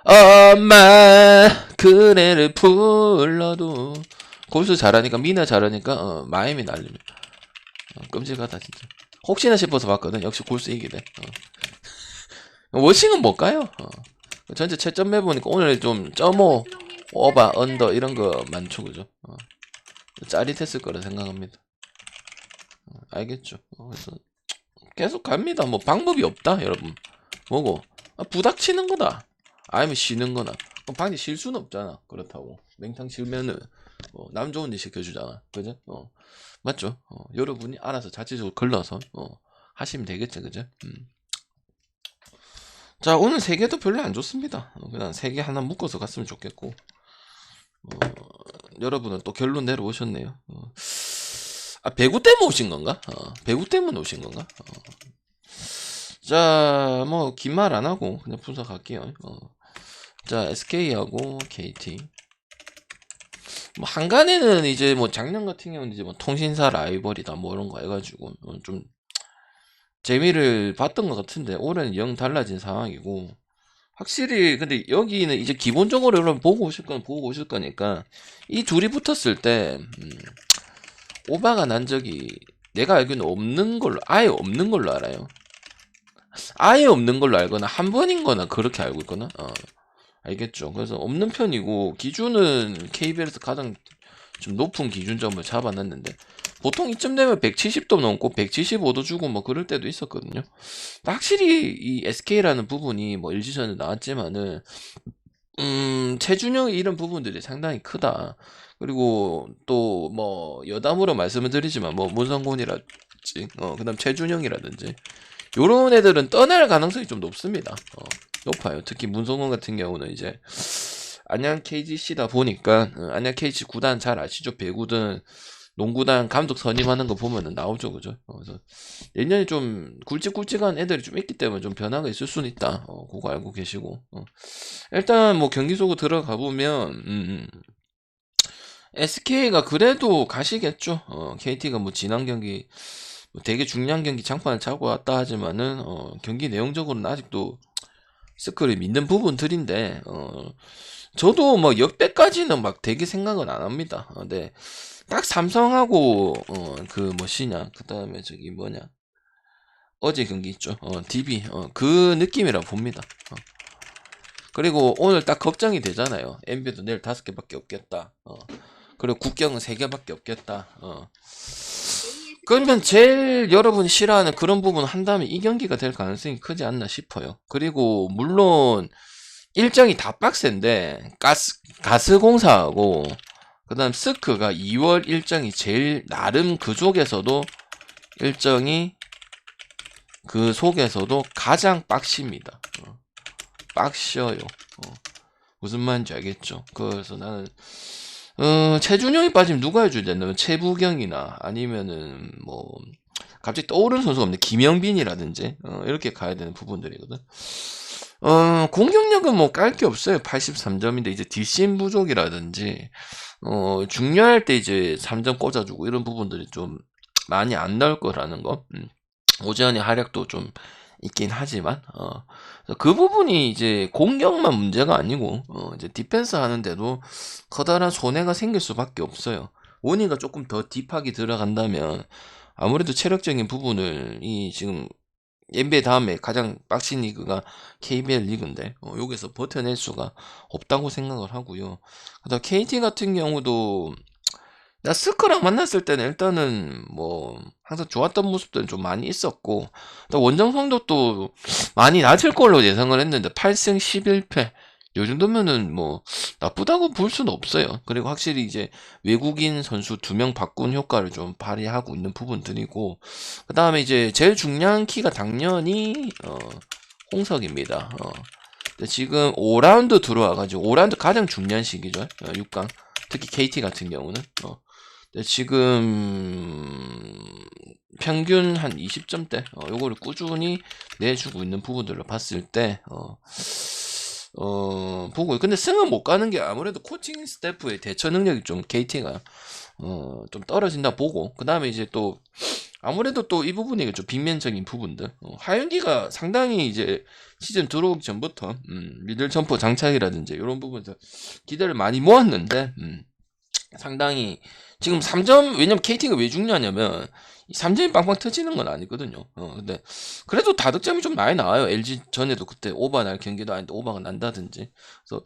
엄마 그래를 불러도 골수 잘하니까 미나 잘하니까 마임이 날립니다. 끔찍하다 진짜. 혹시나 싶어서 봤거든. 역시 골수 이기네. 워싱은 뭘까요? 전체 채점 해보니까 오늘 좀 점오 오바 언더 이런 거 많죠 그죠? 짜릿했을 거라 생각합니다. 알겠죠? 그래서 계속 갑니다. 뭐 방법이 없다 여러분. 뭐고 부닥치는 거다. 아니면 쉬는 거나. 방이 쉴 수는 없잖아. 그렇다고 맹탕 쉬면은 남 좋은 일 시켜주잖아. 그죠? 맞죠? 여러분이 알아서 자체적으로 걸러서 하시면 되겠죠. 그죠? 자, 오늘 세 개도 별로 안 좋습니다. 그냥 세 개 하나 묶어서 갔으면 좋겠고. 여러분은 또 결론 내려오셨네요. 배구 때문에 오신 건가? 배구 때문에 오신 건가? 자, 뭐 긴 말 안 하고 그냥 분석할게요. 자, SK하고 KT. 뭐 한간에는 이제 뭐 작년 같은 경우는 이제 뭐 통신사 라이벌이다 뭐 이런 거 해가지고 좀 재미를 봤던 것 같은데 올해는 영 달라진 상황이고 확실히 근데 여기는 이제 기본적으로 여러분 보고 오실 건 보고 오실 거니까 이 둘이 붙었을 때 오바가 난 적이 내가 알기로는 없는 걸로 아예 없는 걸로 알아요. 아예 없는 걸로 알거나 한 번인 거나 그렇게 알고 있거나 알겠죠. 그래서 없는 편이고 기준은 KBL에서 가장 좀 높은 기준점을 잡아놨는데 보통 이쯤 되면 170도 넘고 175도 주고 뭐 그럴 때도 있었거든요. 확실히 이 SK라는 부분이 뭐 LG전에 나왔지만은 체준영 이런 부분들이 상당히 크다. 그리고 또 뭐 여담으로 말씀을 드리지만 뭐 문성곤이라든지 그다음 최준영이라든지 요런 애들은 떠날 가능성이 좀 높습니다. 높아요. 특히 문성곤 같은 경우는 이제 안양 KGC다 보니까 안양 KGC 구단 잘 아시죠? 배구든 농구단 감독 선임하는 거 보면은 나오죠, 그죠? 그래서 내년에 좀 굵직굵직한 애들이 좀 있기 때문에 좀 변화가 있을 수는 있다. 그거 알고 계시고. 일단 뭐 경기 속으로 들어가 보면 SK가 그래도 가시겠죠. KT가 뭐 지난 경기 뭐 되게 중요한 경기 장판을 차고 왔다 하지만은 경기 내용적으로는 아직도 스크를 믿는 부분들인데 저도 뭐 역배까지는 막 되게 생각은 안 합니다. 근데 딱 삼성하고 그 뭐시냐 그 다음에 저기 뭐냐 어제 경기 있죠. DB 그 느낌이라 봅니다. 그리고 오늘 딱 걱정이 되잖아요. 엔비도 내일 5개밖에 없겠다. 그리고 국경은 3개밖에 없겠다. 그러면 제일 여러분이 싫어하는 그런 부분 한다면 이 경기가 될 가능성이 크지 않나 싶어요. 그리고 물론 일정이 다 빡센데 가스공사하고 그다음 스크가 2월 일정이 제일 나름 그쪽에서도 일정이 그 속에서도 가장 빡십니다. 빡셔요. 무슨 말인지 알겠죠? 그래서 나는 최준영이 빠지면 누가 해줘야 된다면 최부경이나 아니면은 뭐 갑자기 떠오르는 선수가 없네. 김영빈이라든지 이렇게 가야 되는 부분들이거든. 공격력은 뭐 깔 게 없어요. 83점인데 이제 뒷심 부족이라든지 중요할 때 이제 3점 꽂아주고 이런 부분들이 좀 많이 안 나올 거라는 거. 오재환의 활약도 좀 있긴 하지만 그 부분이 이제 공격만 문제가 아니고 이제 디펜스 하는데도 커다란 손해가 생길 수밖에 없어요. 원희가 조금 더 딥하게 들어간다면 아무래도 체력적인 부분을 이 지금 NBA 다음에 가장 빡신 리그가 KBL 리그인데 여기서 버텨낼 수가 없다고 생각을 하고요. 그다음 KT 같은 경우도 나 스크랑 만났을 때는 일단은 뭐 항상 좋았던 모습들은 좀 많이 있었고 또 원정 성적도 많이 낮을 걸로 예상을 했는데 8승 11패 요 정도면은 뭐 나쁘다고 볼 수는 없어요. 그리고 확실히 이제 외국인 선수 2명 바꾼 효과를 좀 발휘하고 있는 부분들이고 그 다음에 이제 제일 중요한 키가 당연히 홍석입니다. 근데 지금 5라운드 들어와가지고 5라운드 가장 중요한 시기죠. 6강 특히 KT 같은 경우는 근데 지금 평균 한 20점대 요거를 꾸준히 내주고 있는 부분들로 봤을 때 보고 근데 승은 못 가는 게 아무래도 코칭 스태프의 대처 능력이 좀 KT가 좀 떨어진다 보고 그 다음에 이제 또 아무래도 또 이 부분이겠죠. 빅맨적인 부분들. 하윤기가 상당히 이제 시즌 들어오기 전부터 미들 점퍼 장착이라든지 이런 부분에서 기대를 많이 모았는데 상당히 지금 3점, 왜냐면 KT가 왜 중요하냐면 3점이 빵빵 터지는 건 아니거든요. 근데 그래도 다득점이 좀 많이 나와요. LG 전에도 그때 오바 날 경기도 아닌데 오바가 난다든지. 그래서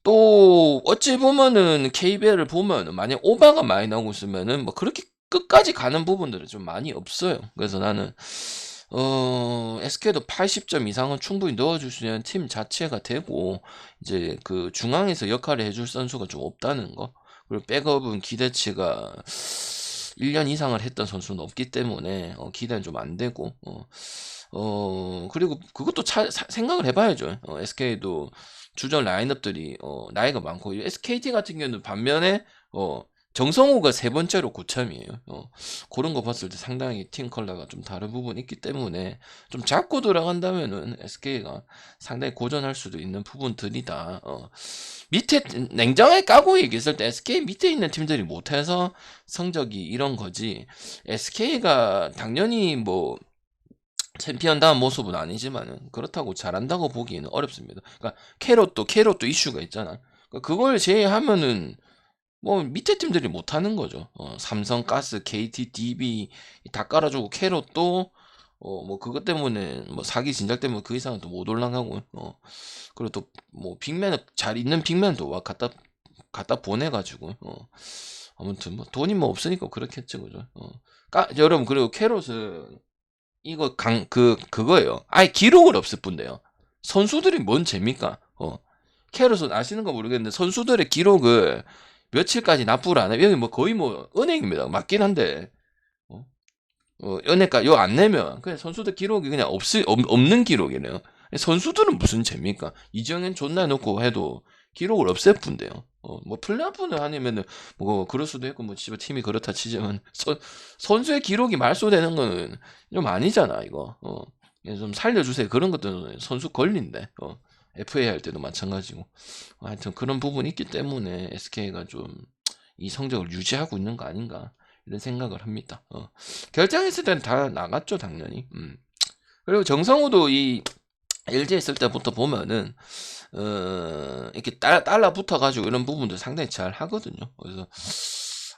또 어찌 보면은 KBL을 보면은 만약 오바가 많이 나오고 있으면은 뭐 그렇게 끝까지 가는 부분들은 좀 많이 없어요. 그래서 나는 SK도 80점 이상은 충분히 넣어줄 수 있는 팀 자체가 되고 이제 그 중앙에서 역할을 해줄 선수가 좀 없다는 거. 그리고 백업은 기대치가 1년 이상을 했던 선수는 없기 때문에 기대는 좀 안 되고 그리고 그것도 생각을 해봐야죠. SK도 주전 라인업들이 나이가 많고 SKT 같은 경우는 반면에 정성호가 세 번째로 고참이에요. 그런 거 봤을 때 상당히 팀 컬러가 좀 다른 부분이 있기 때문에 좀 잡고 들어간다면은 SK가 상당히 고전할 수도 있는 부분들이다. 밑에 냉정하게 까고 얘기했을 때 SK 밑에 있는 팀들이 못해서 성적이 이런 거지. SK가 당연히 뭐 챔피언다운 모습은 아니지만은 그렇다고 잘한다고 보기에는 어렵습니다. 그러니까 캐롯도 이슈가 있잖아. 그러니까 그걸 제외하면은 뭐 밑에 팀들이 못하는 거죠. 삼성, 가스, KT, DB 다 깔아주고 캐롯도 뭐 그것 때문에 뭐 사기 진작 때문에 그 이상은 또 못 올라가고 그리고 또 뭐 빅맨 잘 있는 빅맨도 와 갖다 보내가지고 아무튼 뭐 돈이 뭐 없으니까 그렇겠죠, 그죠? 여러분 그리고 캐롯은 이거 그거예요. 아예 기록을 없을 뿐데요. 선수들이 뭔 재미까? 캐롯은 아시는 거 모르겠는데 선수들의 기록을 며칠까지 납부를 안 해. 여기 뭐 거의 뭐 은행입니다. 맞긴 한데 은행가 요 안 내면 그냥 선수들 기록이 그냥 없는 기록이네요. 선수들은 무슨 재미까? 이정현 존나 놓고 해도 기록을 없앨 뿐데요. 뭐 플레이오프는 아니면은 뭐 그럴 수도 있고 뭐 집에 팀이 그렇다 치지만 선수의 기록이 말소되는 거는 좀 아니잖아 이거. 좀 살려주세요. 그런 것들은 선수 권리인데. FA 할 때도 마찬가지고. 하여튼 그런 부분이 있기 때문에 SK가 좀 이 성적을 유지하고 있는 거 아닌가 이런 생각을 합니다. 결정했을 때는 다 나갔죠 당연히. 그리고 정성우도 이 LG 있을 때부터 보면은 이렇게 달라 붙어가지고 이런 부분도 상당히 잘 하거든요. 그래서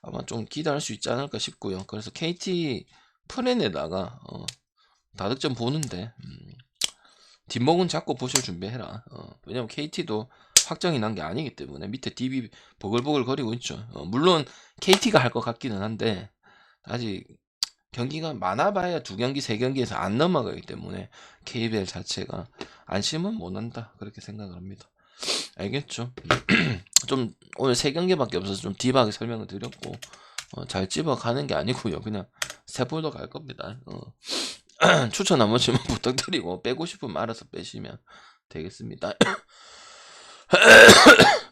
아마 좀 기대할 수 있지 않을까 싶고요. 그래서 KT 프렌에다가 다득점 보는데 뒷목은 잡고 보실 준비해라. 왜냐면 KT도 확정이 난 게 아니기 때문에 밑에 DB 보글보글 거리고 있죠. 물론 KT가 할 것 같기는 한데 아직 경기가 많아봐야 2경기, 3경기에서 안 넘어가기 때문에 KBL 자체가 안심은 못한다 그렇게 생각을 합니다. 알겠죠? 좀 오늘 3경기밖에 없어서 좀 딥하게 설명을 드렸고 잘 집어가는 게 아니고요. 그냥 세볼더 갈 겁니다. 추천 한 번씩만 부탁드리고 빼고 싶으면 알아서 빼시면 되겠습니다.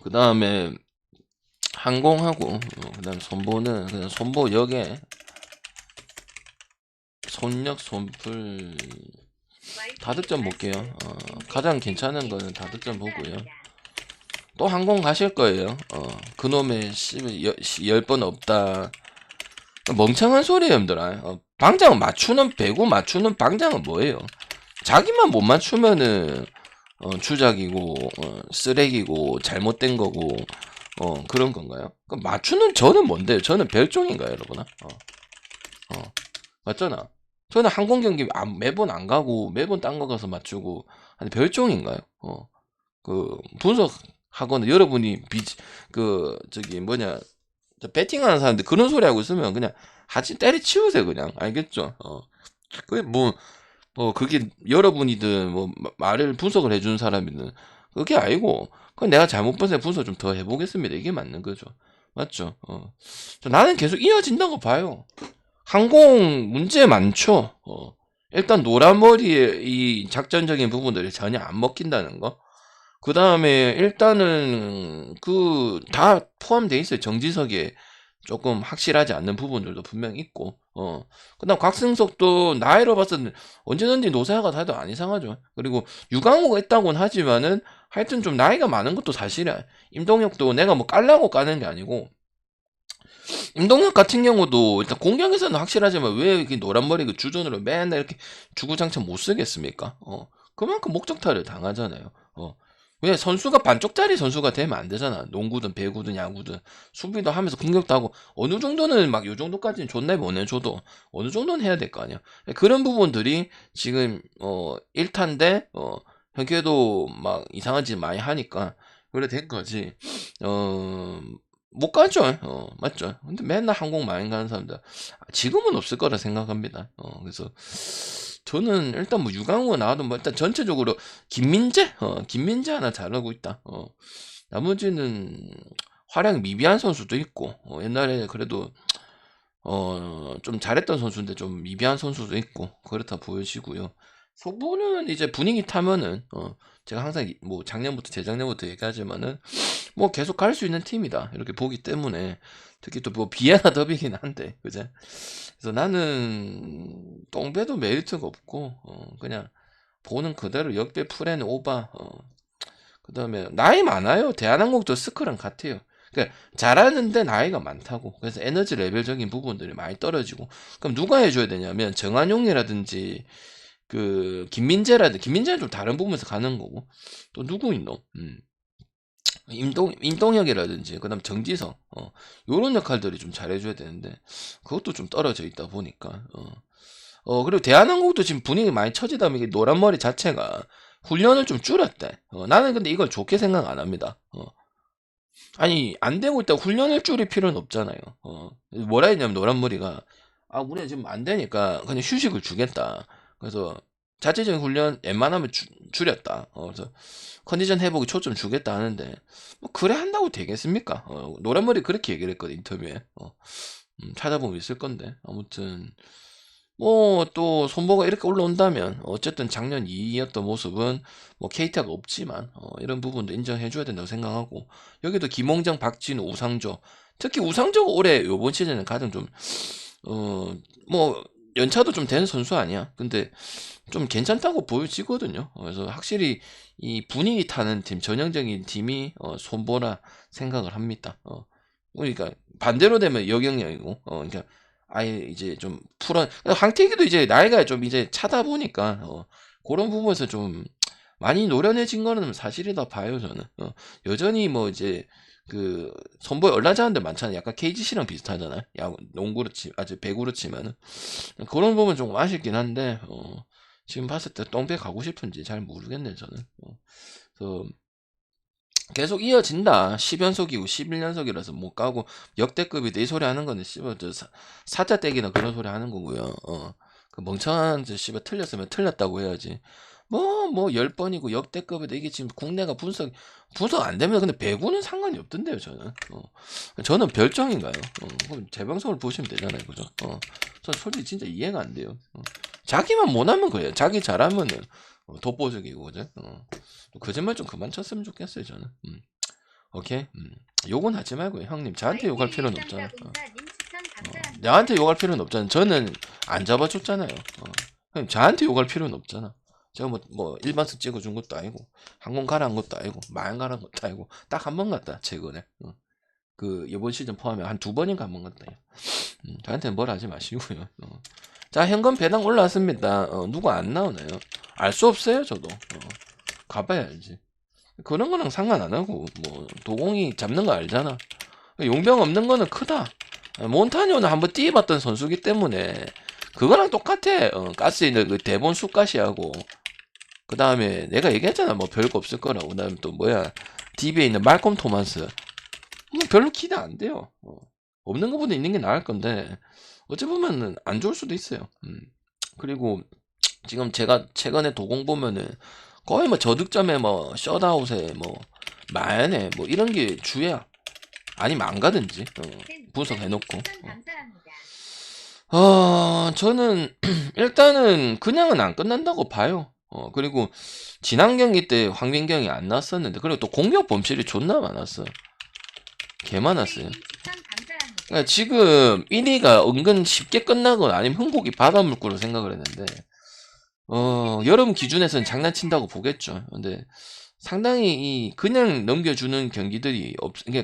그 다음에 항공하고 그 다음에 손보는 그냥 손보역에 손역 손풀 다득점 볼게요. 가장 괜찮은 거는 다득점 보고요. 또 항공 가실 거예요. 그놈의 10번 없다. 멍청한 소리예요, 여러분들아. 방장은 맞추는 배구 맞추는 방장은 뭐예요? 자기만 못 맞추면은 주작이고 쓰레기고 잘못된 거고 그런 건가요? 그럼 맞추는 저는 뭔데요? 저는 별종인가요, 여러분아? 맞잖아. 저는 항공 경기 매번 안 가고 매번 딴 거 가서 맞추고 아니 별종인가요? 그 분석하거나 여러분이 저기 뭐냐 배팅하는 사람들 그런 소리 하고 있으면 그냥 하지 때려치우세요 그냥. 알겠죠? 그게 그게 여러분이든 뭐 말을 분석을 해주는 사람이든 그게 아니고 그건 내가 잘못 봐서 분석 좀 더 해보겠습니다. 이게 맞는 거죠. 맞죠? 나는 계속 이어진다고 봐요. 항공 문제 많죠. 일단 노란머리의 이 작전적인 부분들이 전혀 안 먹힌다는 거. 그 다음에 일단은 다 포함되어 있어요. 정지석에 조금 확실하지 않는 부분들도 분명히 있고. 그 다음 곽승석도 나이로 봐서는 언제든지 노사가 다도 안 이상하죠. 그리고 유강호가 있다고는 하지만은 하여튼 좀 나이가 많은 것도 사실이야. 임동혁도 내가 뭐 깔라고 까는 게 아니고 임동혁 같은 경우도 일단 공격에서는 확실하지만 왜 이렇게 노란머리 그 주전으로 맨날 이렇게 주구장창 못 쓰겠습니까? 그만큼 목적타를 당하잖아요. 왜 선수가 반쪽짜리 선수가 되면 안 되잖아. 농구든 배구든 야구든 수비도 하면서 공격도 하고 어느 정도는 막 요 정도까지는 존나 보내줘도 어느 정도는 해야 될 거 아니야. 그런 부분들이 지금 1타인데 현재도 막 이상한 짓 많이 하니까 그래 된 거지. 못 가죠. 맞죠. 근데 맨날 항공 많이 가는 사람들 지금은 없을 거라 생각합니다. 그래서 저는 일단 뭐 유강호 나와도 뭐 일단 전체적으로 김민재 하나 잘하고 있다. 나머지는 활약 미비한 선수도 있고 옛날에 그래도 좀 잘했던 선수인데 좀 미비한 선수도 있고 그렇다 보여지고요. 속보는 이제 분위기 타면은 제가 항상 뭐 작년부터 재작년부터 얘기하지만은 뭐 계속 갈 수 있는 팀이다 이렇게 보기 때문에 특히 또 뭐 비에나 더비긴 한데 그제 그래서 나는 똥배도 메리트가 없고 그냥 보는 그대로 역대 프렌 오바 그 다음에 나이 많아요. 대한항공도 스크랑 같아요. 그러니까 잘하는데 나이가 많다고. 그래서 에너지 레벨적인 부분들이 많이 떨어지고. 그럼 누가 해줘야 되냐면 정한용이라든지 그 김민재는 좀 다른 부분에서 가는 거고. 또 누구 있노? 임동혁이라든지 그다음 정지성 요런 역할들이 좀 잘해줘야 되는데 그것도 좀 떨어져 있다 보니까 그리고 대한항공도 지금 분위기 많이 처지다 보니 노란머리 자체가 훈련을 좀 줄였대. 나는 근데 이걸 좋게 생각 안 합니다. 아니 안 되고 있다고 훈련을 줄일 필요는 없잖아요. 뭐라 했냐면 노란머리가 우리는 지금 안 되니까 그냥 휴식을 주겠다. 그래서 자체적인 훈련 웬만하면 줄였다. 그래서 컨디션 회복에 초점 주겠다 하는데 뭐 그래 한다고 되겠습니까? 노란머리 그렇게 얘기를 했거든 인터뷰에. 찾아보면 있을 건데 아무튼 뭐 또 손보가 이렇게 올라온다면 어쨌든 작년 2위였던 모습은 뭐 KT가 없지만 이런 부분도 인정해줘야 된다고 생각하고 여기도 김홍정, 박진우, 우상조 특히 우상조가 올해 요번 시즌은 가장 좀 뭐 연차도 좀 된 선수 아니야. 근데 좀 괜찮다고 보여지거든요. 그래서 확실히 이 분위기 타는 팀, 전형적인 팀이 손보라 생각을 합니다. 그러니까 반대로 되면 여경영이고, 그러니까 아예 이제 좀 황태기도 이제 나이가 좀 이제 차다 보니까 그런 부분에서 좀 많이 노련해진 거는 사실이다 봐요 저는. 여전히 뭐 이제 그 선보에 얼라자는데 많잖아요. 약간 KGC랑 비슷하잖아요. 야구 농구로 아주 배구로 치면은 그런 부분 좀 아쉽긴 한데 지금 봤을 때 똥배 가고 싶은지 잘 모르겠네 저는. 그래서 계속 이어진다. 10연속이고 11연속이라서 못 가고 역대급이다 이 소리 하는 거는 씨발 저 사자 떼기나 그런 소리 하는 거고요. 그 멍청한 저 씨발 틀렸으면 틀렸다고 해야지. 뭐 10번이고 역대급이다 이게 지금 국내가 분석 안 되면 근데 배구는 상관이 없던데요 저는. 저는 별정인가요? 그럼 재방송을 보시면 되잖아요 그죠? 전 솔직히 진짜 이해가 안 돼요. 자기만 못하면 그래요. 자기 잘하면은 독보적이고 그죠? 거짓말 좀 그만 쳤으면 좋겠어요 저는. 오케이. 욕은 하지 말고요 형님. 저한테 욕할 필요는 없잖아. 나한테 욕할 필요는 없잖아. 저는 안 잡아줬잖아요. 형님 저한테 욕할 필요는 없잖아. 제가 뭐 일반석 찍어준 것도 아니고 항공 가라한 것도 아니고 마양 가라한 것도 아니고 딱 한 번 갔다 최근에. 그 이번 시즌 포함해 한 2번인가 한 번 갔다. 저한테는 뭘 하지 마시고요. 자 현금 배당 올라왔습니다. 누가 안 나오나요? 알 수 없어요 저도. 가봐야 알지. 그런 거랑 상관 안 하고 뭐 도공이 잡는 거 알잖아. 용병 없는 거는 크다. 몬타뇨는 한번 뛰어봤던 선수기 때문에 그거랑 똑같아. 가스 있는 그 대본 쑥가시하고 그 다음에 내가 얘기했잖아 뭐 별거 없을 거라고. 그 다음에 또 뭐야 DB에 있는 말콤 토마스 뭐 별로 기대 안 돼요. 없는 것보다 있는 게 나을 건데 어찌 보면은 안 좋을 수도 있어요. 그리고 지금 제가 최근에 도공 보면은 거의 뭐 저득점에 뭐 셧아웃에 뭐 마연에 뭐 이런 게 주야. 아니면 안 가든지 분석해놓고. 저는 일단은 그냥은 안 끝난다고 봐요. 그리고 지난 경기 때 황민경이 안 나왔었는데 그리고 또 공격 범실이 존나 많았어. 개 많았어요. 그러니까 지금 1위가 은근 쉽게 끝나건 아니면 흥국이 바다물고로 생각을 했는데 여러분 기준에서는 장난친다고 보겠죠. 근데 상당히 그냥 넘겨주는 경기들이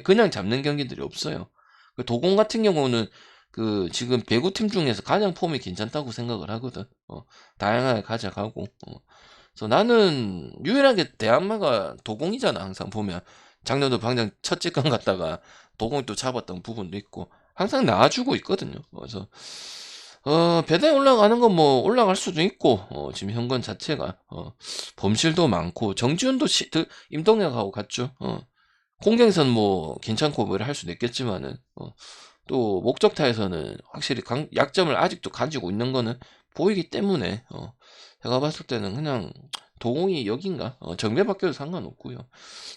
그냥 잡는 경기들이 없어요. 도공 같은 경우는 그 지금 배구팀 중에서 가장 폼이 괜찮다고 생각을 하거든. 다양하게 가져가고. 그래서 나는 유일하게 대한마가 도공이잖아. 항상 보면 작년도 당장 첫 직관 갔다가 도공이 또 잡았던 부분도 있고 항상 나와주고 있거든요. 그래서 배당이 올라가는 건 뭐 올라갈 수도 있고 지금 현건 자체가 범실도 많고 정지훈도 임동혁하고 같죠. 공격에서는 뭐 괜찮고 뭐를 할 수도 있겠지만은 또 목적타에서는 확실히 약점을 아직도 가지고 있는 거는 보이기 때문에 제가 봤을 때는 그냥 도공이 여긴가 정배 바뀌어도 상관없고요.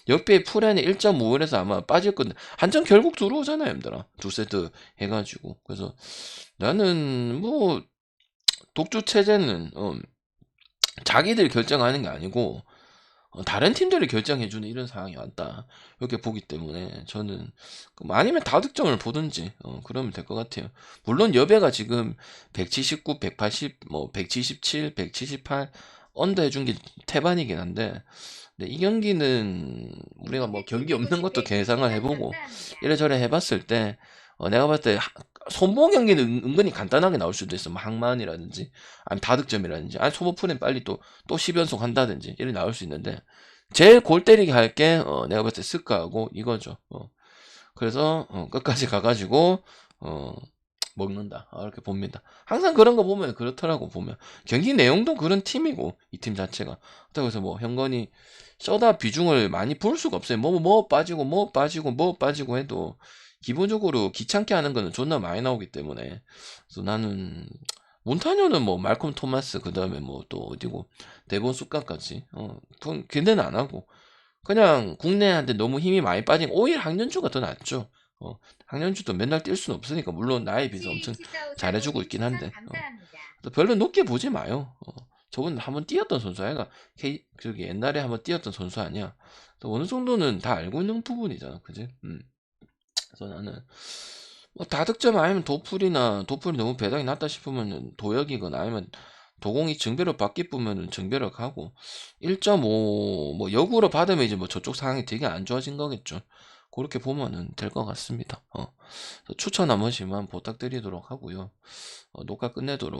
역배 풀엔에 1.5에서 아마 빠질 건데 한점 결국 들어오잖아요, 얘들아. 두 세트 해가지고. 그래서 나는 뭐 독주 체제는 자기들이 결정하는 게 아니고 다른 팀들이 결정해주는 이런 상황이 왔다. 이렇게 보기 때문에 저는 아니면 다득점을 보든지 그러면 될 것 같아요. 물론 여배가 지금 179, 180, 뭐 177, 178 언더 해준 게 태반이긴 한데 근데 이 경기는 우리가 뭐 경기 없는 것도 계산을 해보고 이래저래 해봤을 때 내가 봤을 때 손보 경기는 은근히 간단하게 나올 수도 있어. 뭐 항만이라든지 아니면 다득점이라든지 아니 소모프는 빨리 또 10연속 한다든지 이렇게 나올 수 있는데 제일 골 때리게 할게 내가 봤을 때 스카하고 이거죠. 그래서 끝까지 가가지고 먹는다 이렇게 봅니다. 항상 그런 거 보면 그렇더라고. 보면 경기 내용도 그런 팀이고 이 팀 자체가 그래서 뭐 현건이 쏘다 비중을 많이 볼 수가 없어요. 뭐 빠지고 해도 기본적으로 귀찮게 하는 거는 존나 많이 나오기 때문에 그래서 나는 몬타뇨는 뭐 말콤 토마스 그 다음에 뭐 또 어디고 데본 숫가까지 걔네는 안 하고 그냥 국내한테 너무 힘이 많이 빠진 오히려 학년주가 더 낫죠. 학년주도 맨날 뛸 수는 없으니까 물론 나에 비해서 엄청 잘해주고 있긴 한데 별로 높게 보지 마요. 저분 한번 뛰었던 선수 아이가 저기 옛날에 한번 뛰었던 선수 아니야. 어느 정도는 다 알고 있는 부분이잖아, 그지? 그래서 나는 뭐 다득점 아니면 도풀이 너무 배당이 낮다 싶으면 도역이거나 아니면 도공이 정배로 바뀌면 정배로 가고 1.5 뭐 역으로 받으면 이제 뭐 저쪽 상황이 되게 안 좋아진 거겠죠. 그렇게 보면은 될 것 같습니다. 추천 한 번씩만 부탁드리도록 하고요. 녹화 끝내도록